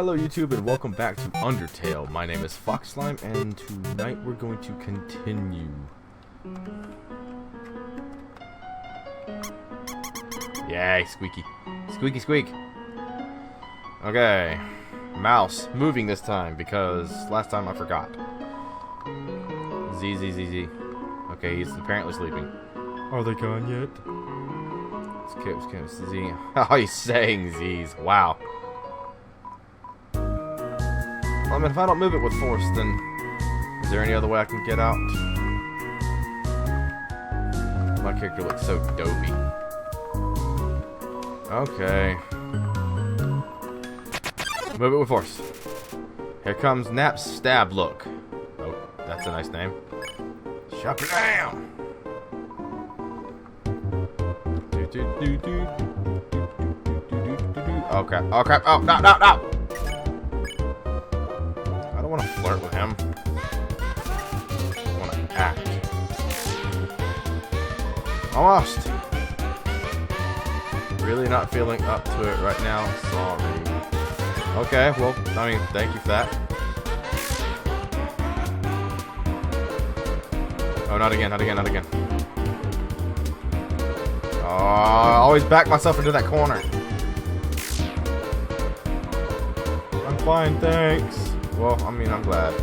Hello YouTube and welcome back to Undertale. My name is FoxLime and tonight we're going to continue. Yay, squeaky. Squeaky squeak. Okay. Mouse. Moving this time because last time I forgot. Z. Okay, he's apparently sleeping. Are they gone yet? It's Z. Oh, he's saying Z's. Wow. I mean, if I don't move it with force, then is there any other way I can get out? My character looks so dopey. Okay. Move it with force. Here comes Nap's Stab Look. Oh, that's a nice name. Shut it down! Oh crap, oh crap, oh no! I don't want to flirt with him. I want to act. Almost. Really not feeling up to it right now. Sorry. Okay, well, I mean, thank you for that. Oh, not again. Oh, I always back myself into that corner. I'm fine, thanks. Well, I mean, I'm glad.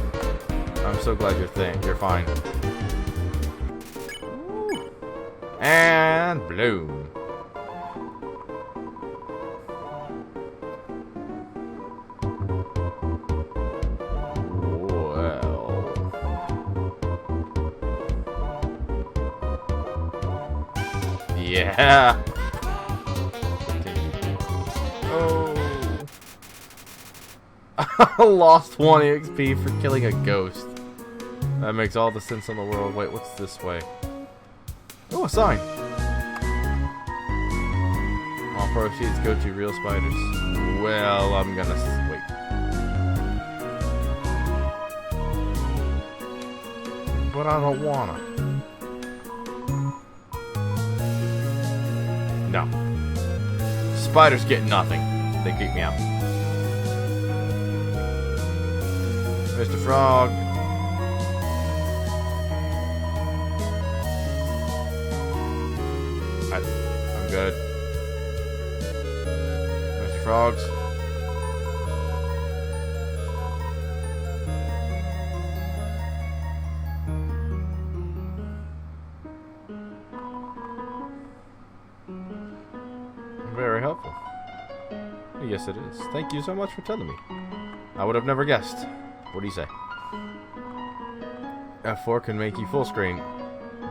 I'm so glad you're fine. Woo. And bloom. Well. Yeah. Oh. I lost 1 EXP for killing a ghost. That makes all the sense in the world. Wait, what's this way? Oh, a sign. All proceeds go to real spiders. Well, I'm gonna wait. But I don't wanna. No. Spiders get nothing. They creep me out. Mr. Frog. I'm good. Mr. Frogs. Very helpful. Yes, it is. Thank you so much for telling me. I would have never guessed. What do you say? F4 can make you full screen.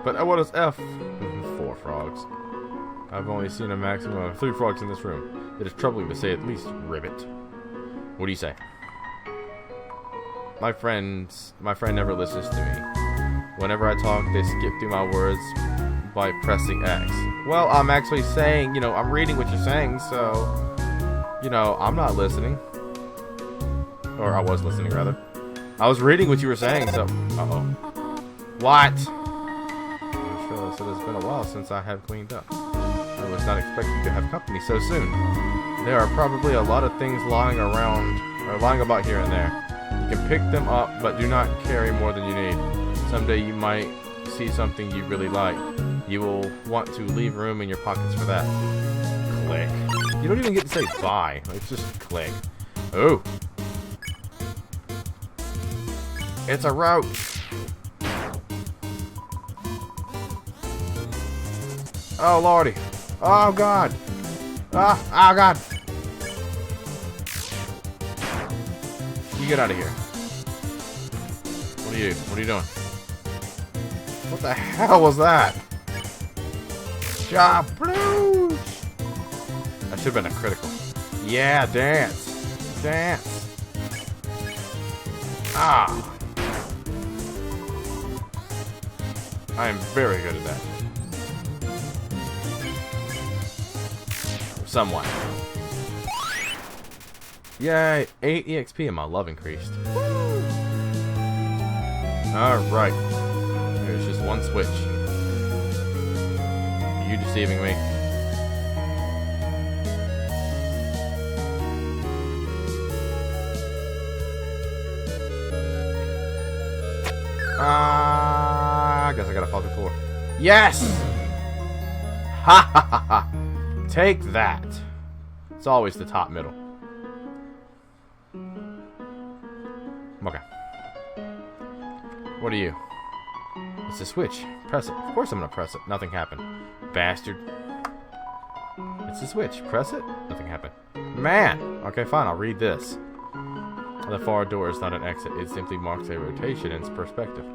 But what is F? 4 frogs. I've only seen a maximum of 3 frogs in this room. It is troubling to say at least, ribbit. What do you say? My friend never listens to me. Whenever I talk, they skip through my words by pressing X. Well, I'm actually saying, you know, I'm reading what you're saying, so, you know, I'm not listening. Or I was listening, rather. I was reading what you were saying, so... Uh-oh. What? I'm sure it has been a while since I have cleaned up. I was not expecting to have company so soon. There are probably a lot of things lying around, or lying about here and there. You can pick them up, but do not carry more than you need. Someday you might see something you really like. You will want to leave room in your pockets for that. Click. You don't even get to say bye. It's just click. Oh. It's a roach. Oh lordy. Oh god. Oh god. You get out of here. What are you doing? What the hell was that? Shabloosh. That should have been a critical. Yeah, dance. Dance. Ah. I am very good at that. Somewhat. Yay! 8 EXP and my love increased. Alright. There's just one switch. You deceiving me. Yes! Ha ha ha ha! Take that. It's always the top middle. Okay. What are you? It's a switch. Press it. Of course I'm gonna press it. Nothing happened. Bastard. It's a switch. Press it. Nothing happened. Man! Okay, fine. I'll read this. The far door is not an exit. It simply marks a rotation in its perspective.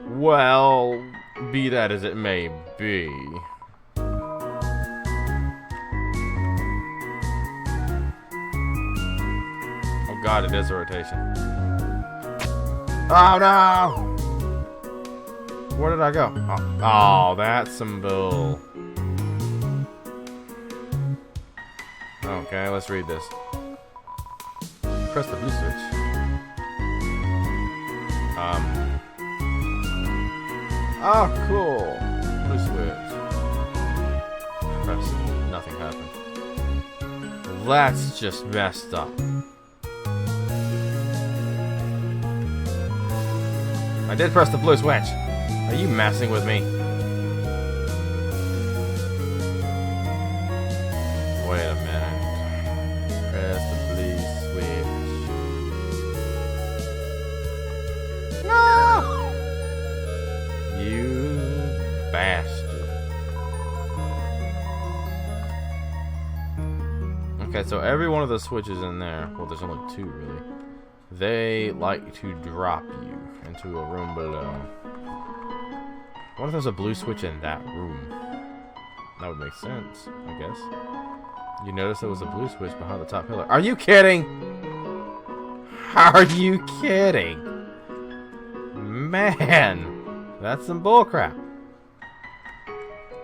Well, be that as it may be. Oh god, it is a rotation. Oh no! Where did I go? Oh, that's some bull. Okay, let's read this. Press the blue switch. Oh, cool. Blue switch. Press it. Nothing happened. That's just messed up. I did press the blue switch. Are you messing with me? Wait a minute. Press the blue switch. No! You bastard. Okay, so every one of the switches in there, well, there's only two really, they like to drop you into a room below. What if there's a blue switch in that room? That would make sense, I guess. You notice there was a blue switch behind the top pillar. Are you kidding? Are you kidding? Man, that's some bullcrap.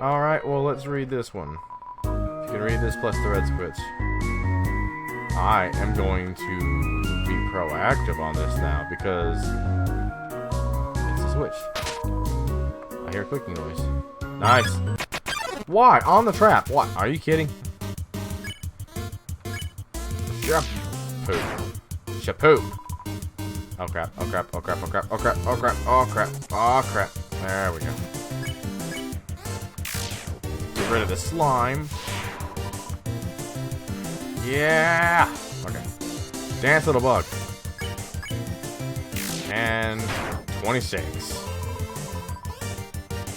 Alright, well, let's read this one. You can read this plus the red switch. I am going to be proactive on this now because it's a switch. I hear a clicking noise. Nice. Why? On the trap. What? Are you kidding? Shapoop. Shapoop. Oh crap. Oh crap. Oh crap. Oh crap. Oh crap. Oh crap. Oh crap. Oh crap. There we go. Get rid of the slime. Yeah. Okay. Dance, little bug. And 26.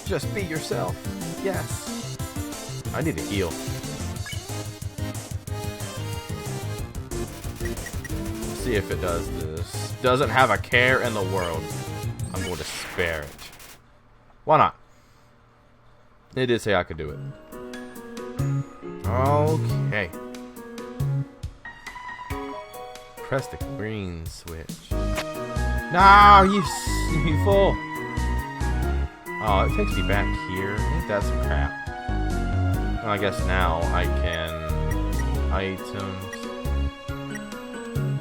Just be yourself. Yes. I need to heal. See if it does this. Doesn't have a care in the world. I'm going to spare it. Why not? It did say I could do it. Okay. Press the green switch. No, you fool. Oh, it takes me back here. Ain't that some crap? Well, I guess now I can...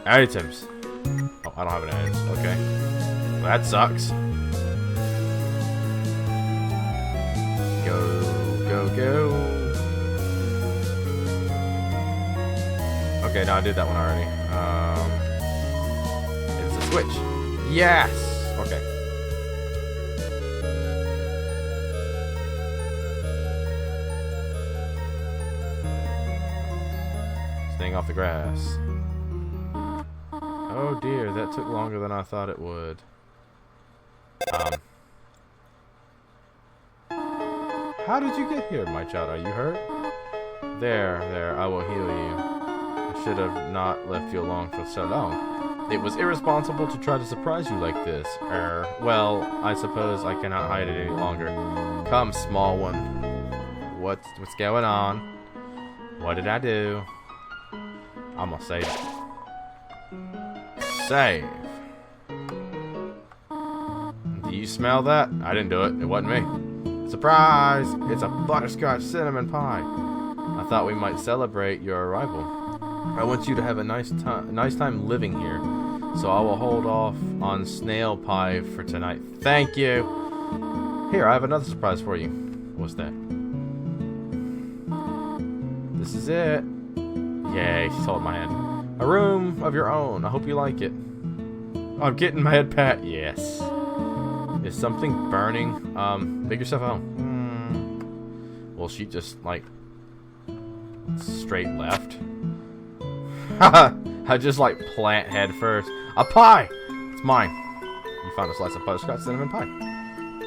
Items. Oh, I don't have any items. Okay. Well, that sucks. Go, go, go. Okay, no, I did that one already. It's a switch. Yes! Okay. Staying off the grass. Oh dear, that took longer than I thought it would. How did you get here, my child? Are you hurt? There, I will heal you. I should have not left you alone for so long. It was irresponsible to try to surprise you like this. Well, I suppose I cannot hide it any longer. Come, small one. What's going on? What did I do? I'm gonna save it. Save. Do you smell that? I didn't do it. It wasn't me. Surprise! It's a butterscotch cinnamon pie. I thought we might celebrate your arrival. I want you to have a nice time living here, so I will hold off on snail pie for tonight. Thank you. Here, I have another surprise for you. What's that? This is it. Yay, she's holding my hand. A room of your own. I hope you like it. I'm getting my head pat. Yes. Is something burning? Make yourself at home. will she just, like, straight left? I just, like, plant head first. A pie! It's mine. You found a slice of butterscotch cinnamon pie.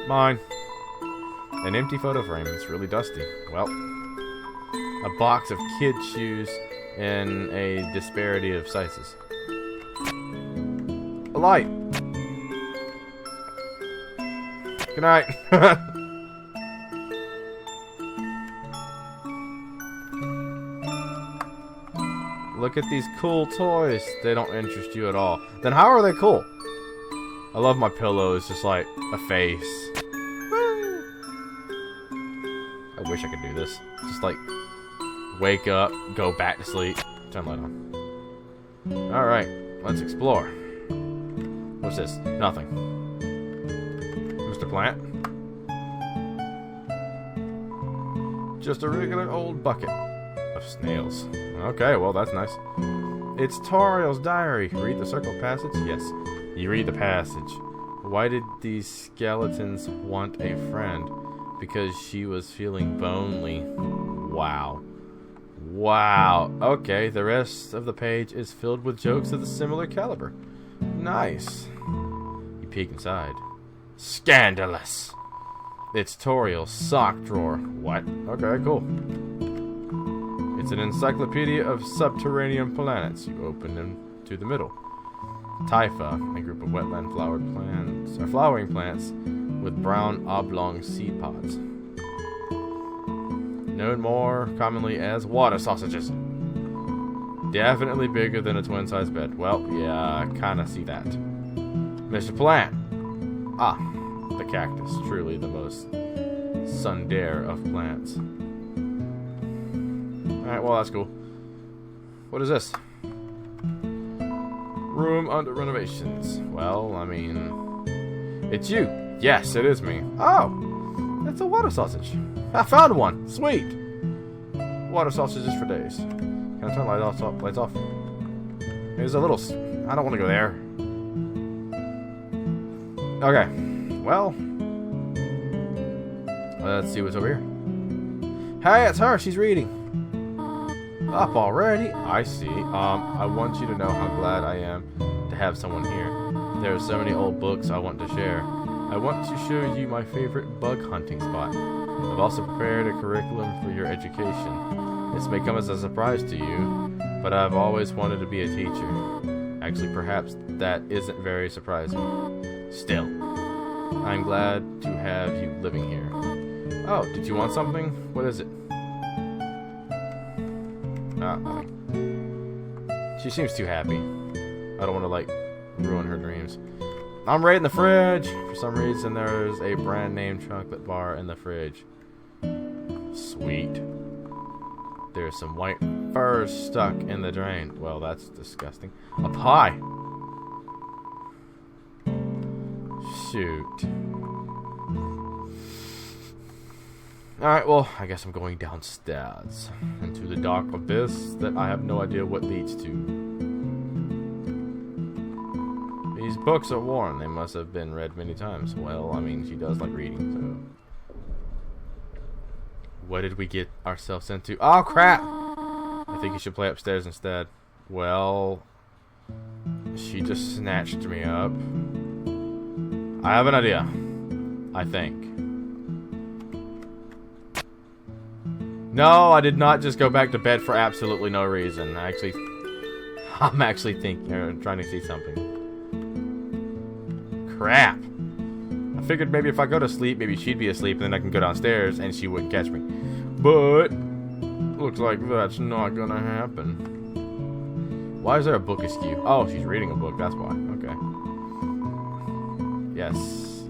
Mine. An empty photo frame. It's really dusty. Well, a box of kid shoes in a disparity of sizes. A light. Good night. Look at these cool toys. They don't interest you at all. Then how are they cool? I love my pillow. It's just like a face. I wish I could do this. Just like wake up, go back to sleep, turn light on. Alright, let's explore. What's this? Nothing. Mr. Plant? Just a regular old bucket of snails. Okay, well that's nice. It's Toriel's diary. Read the circle passage? Yes. You read the passage. Why did these skeletons want a friend? Because she was feeling lonely. Wow. Wow. Okay, the rest of the page is filled with jokes of a similar caliber. Nice. You peek inside. Scandalous. It's Toriel's sock drawer. What? Okay, cool. It's an encyclopedia of subterranean planets. You open them to the middle. Typha, a group of wetland flowering plants with brown oblong seed pods. Known more commonly as water sausages. Definitely bigger than a twin-sized bed. Well, yeah, I kind of see that. Mr. Plant. Ah, the cactus. Truly the most tsundere of plants. Alright, well, that's cool. What is this? Room under renovations. Well, I mean... It's you. Yes, it is me. Oh, it's a water sausage. I found one. Sweet. Water sausages for days. Can I turn lights off? There's a little... I don't want to go there. Okay. Well. Let's see what's over here. Hey, it's her. She's reading. Up already? I see. I want you to know how glad I am to have someone here. There are so many old books I want to share. I want to show you my favorite bug hunting spot. I've also prepared a curriculum for your education. This may come as a surprise to you, but I've always wanted to be a teacher. Actually, perhaps that isn't very surprising. Still, I'm glad to have you living here. Oh, did you want something? What is it? Ah, nothing. She seems too happy. I don't want to, like, ruin her dreams. I'm raiding the fridge. For some reason, there's a brand name chocolate bar in the fridge. Sweet. There's some white fur stuck in the drain. Well, that's disgusting. A pie. Shoot. Alright, well, I guess I'm going downstairs. Into the dark abyss that I have no idea what leads to. These books are worn. They must have been read many times. Well, I mean, she does like reading, so... What did we get ourselves into? Oh, crap! I think you should play upstairs instead. Well... She just snatched me up. I have an idea. I think. No, I did not just go back to bed for absolutely no reason. I'm actually thinking, or trying to see something. Crap. I figured maybe if I go to sleep, maybe she'd be asleep, and then I can go downstairs, and she wouldn't catch me. But, looks like that's not gonna happen. Why is there a book askew? Oh, she's reading a book, that's why. Okay.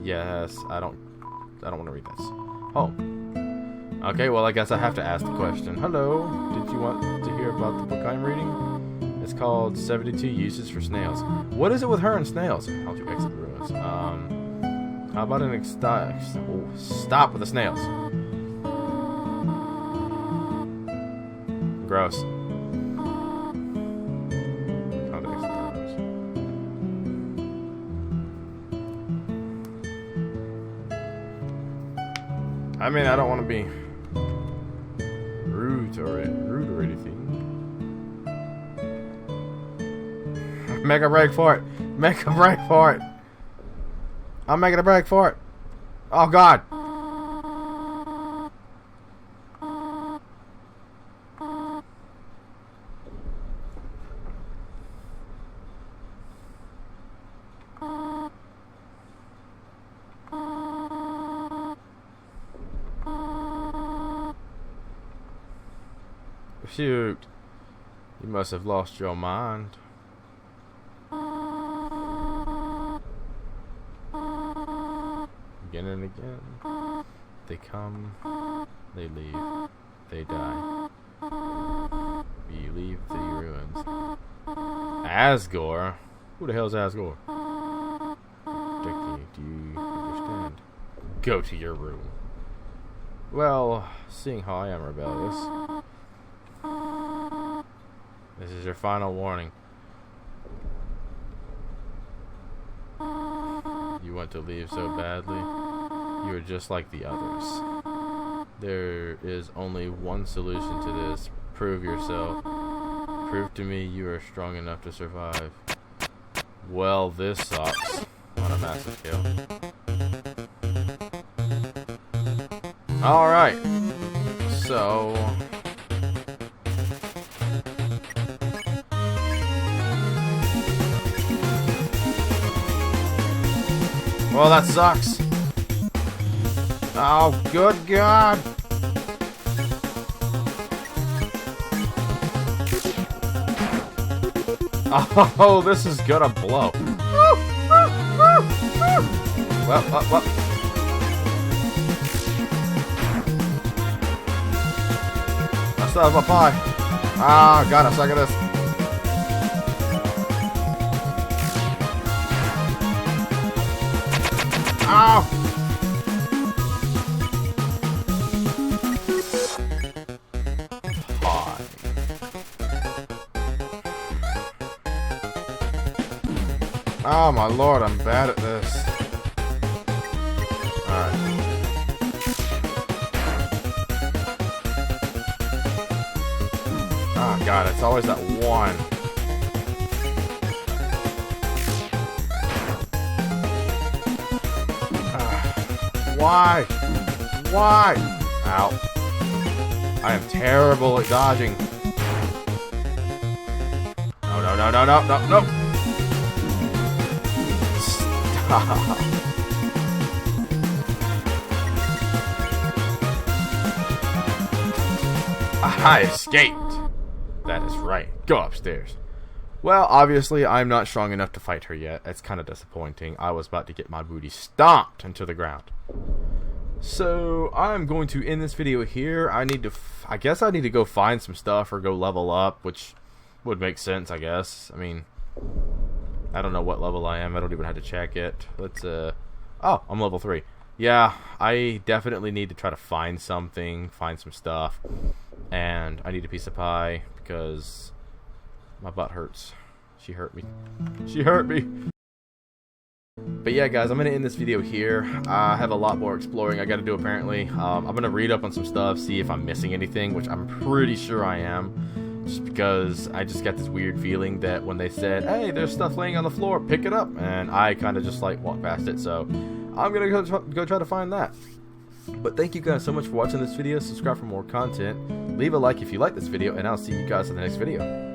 Yes, I don't want to read this. Oh. Okay, well, I guess I have to ask the question. Hello, did you want to hear about the book I'm reading? It's called 72 Uses for Snails. What is it with her and snails? How to exit the ruins? How about an stop with the snails? Gross. How to exit the ruins. I mean, I don't want to be Make a break for it. Make a break for it. I'm making a break for it. Oh, God. Shoot. You must have lost your mind. Again and again. They come, they leave, they die. We leave the ruins. Asgore? Who the hell's Asgore? Dickie, do you understand? Go to your room. Well, seeing how I am rebellious, this is your final warning. You want to leave so badly? You are just like the others. There is only one solution to this. Prove yourself. Prove to me you are strong enough to survive. Well, this sucks. On a massive scale. Alright. So... well, that sucks. Oh, good God. Oh, this is gonna blow. Well. I still have my pie. Ah, God, I suck at this. Ow! Pie. Oh my lord, I'm bad at this. Alright. Oh God, it's always that one. Why? Why? Ow. I am terrible at dodging. No. Stop. I escaped. That is right. Go upstairs. Well, obviously, I'm not strong enough to fight her yet. It's kind of disappointing. I was about to get my booty stomped into the ground. So, I'm going to end this video here. I guess I need to go find some stuff or go level up, which would make sense, I guess. I mean, I don't know what level I am. I don't even have to check it. Let's, oh, I'm level 3. Yeah, I definitely need to try to find something, find some stuff. And I need a piece of pie because my butt hurts. She hurt me. She hurt me. But yeah, guys, I'm going to end this video here. I have a lot more exploring I got to do, apparently. I'm going to read up on some stuff, see if I'm missing anything, which I'm pretty sure I am. Just because I just got this weird feeling that when they said, hey, there's stuff laying on the floor, pick it up. And I kind of just, like, walked past it. So I'm going to go try to find that. But thank you guys so much for watching this video. Subscribe for more content. Leave a like if you like this video, and I'll see you guys in the next video.